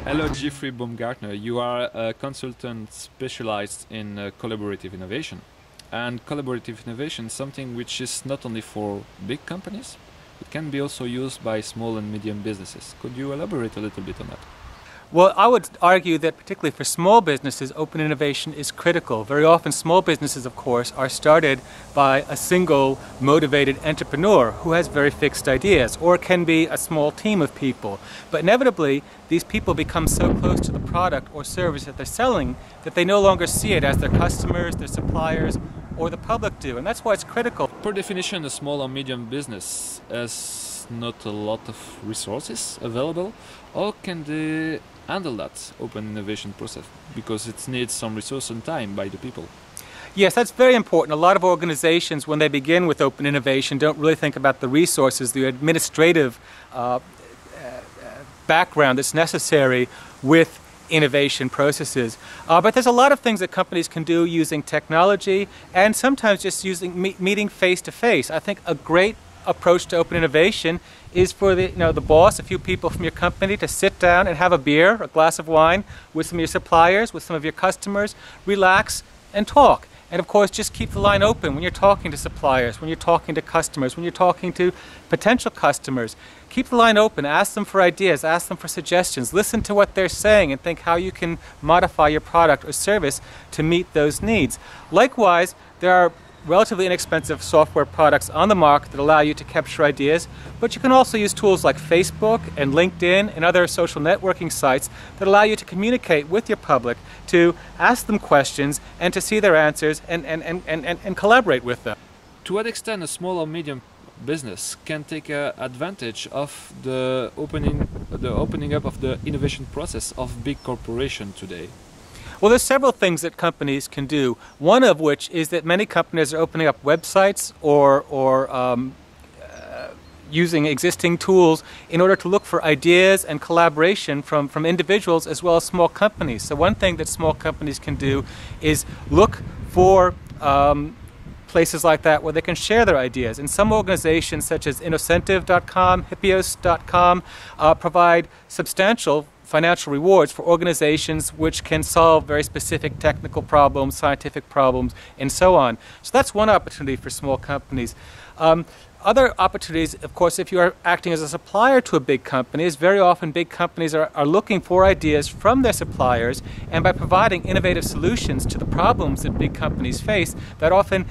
Hello, Jeffrey Baumgartner. You are a consultant specialized in collaborative innovation. And collaborative innovation is something which is not only for big companies, it can be also used by small and medium businesses. Could you elaborate a little bit on that? Well, I would argue that particularly for small businesses, open innovation is critical. Very often small businesses, of course, are started by a single motivated entrepreneur who has very fixed ideas, or it can be a small team of people. But inevitably, these people become so close to the product or service that they're selling that they no longer see it as their customers, their suppliers, or the public do. And that's why it's critical. Per definition, a small or medium business has not a lot of resources available. How can they handle that open innovation process? Because it needs some resource and time by the people. Yes, that's very important. A lot of organizations, when they begin with open innovation, don't really think about the resources, the administrative background that's necessary with innovation processes. But there's a lot of things that companies can do using technology and sometimes just using meeting face-to-face. I think a great approach to open innovation is for the boss, a few people from your company, to sit down and have a beer, a glass of wine with some of your suppliers, with some of your customers, relax and talk. And of course, just keep the line open when you're talking to suppliers, when you're talking to customers, when you're talking to potential customers. Keep the line open, ask them for ideas, ask them for suggestions, listen to what they're saying and think how you can modify your product or service to meet those needs. Likewise, there are relatively inexpensive software products on the market that allow you to capture ideas, but you can also use tools like Facebook and LinkedIn and other social networking sites that allow you to communicate with your public, to ask them questions and to see their answers and collaborate with them. To what extent a small or medium business can take advantage of the opening up of the innovation process of big corporations today? Well, there's several things that companies can do. One of which is that many companies are opening up websites or using existing tools in order to look for ideas and collaboration from individuals as well as small companies. So one thing that small companies can do is look for places like that where they can share their ideas. And some organizations such as Innocentive.com, Hippios.com provide substantial financial rewards for organizations which can solve very specific technical problems, scientific problems, and so on. So that's one opportunity for small companies. Other opportunities, of course, if you are acting as a supplier to a big company, is very often big companies are looking for ideas from their suppliers, and by providing innovative solutions to the problems that big companies face, that often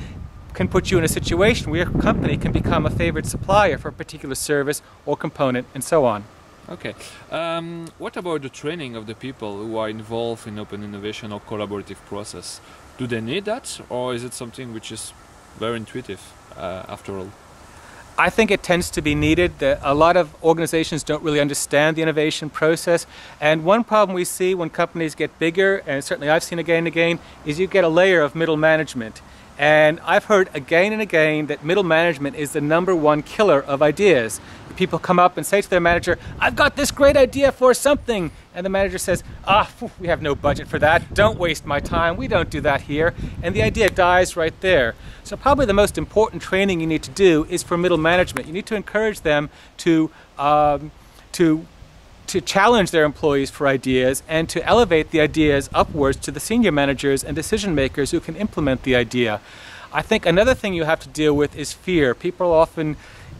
can put you in a situation where your company can become a favored supplier for a particular service or component, and so on. Okay. What about the training of the people who are involved in open innovation or collaborative process? Do they need that, or is it something which is very intuitive after all? I think it tends to be needed. A lot of organizations don't really understand the innovation process, and one problem we see when companies get bigger, and certainly I've seen again and again, is you get a layer of middle management. And I've heard again and again that middle management is the #1 killer of ideas. People come up and say to their manager, "I've got this great idea for something." And the manager says, "We have no budget for that. Don't waste my time. We don't do that here." And the idea dies right there. So probably the most important training you need to do is for middle management. You need to encourage them to challenge their employees for ideas and to elevate the ideas upwards to the senior managers and decision makers who can implement the idea. I think another thing you have to deal with is fear.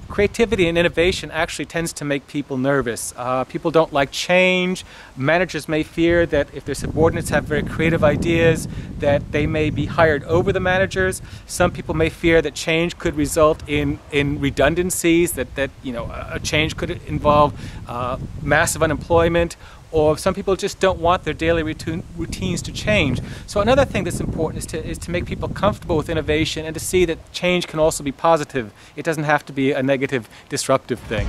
Creativity and innovation actually tends to make people nervous. People don't like change. Managers may fear that if their subordinates have very creative ideas, that they may be hired over the managers. Some people may fear that change could result in redundancies, that a change could involve massive unemployment, or some people just don't want their daily routines to change. So another thing that's important is to make people comfortable with innovation and to see that change can also be positive. It doesn't have to be a negative, disruptive thing.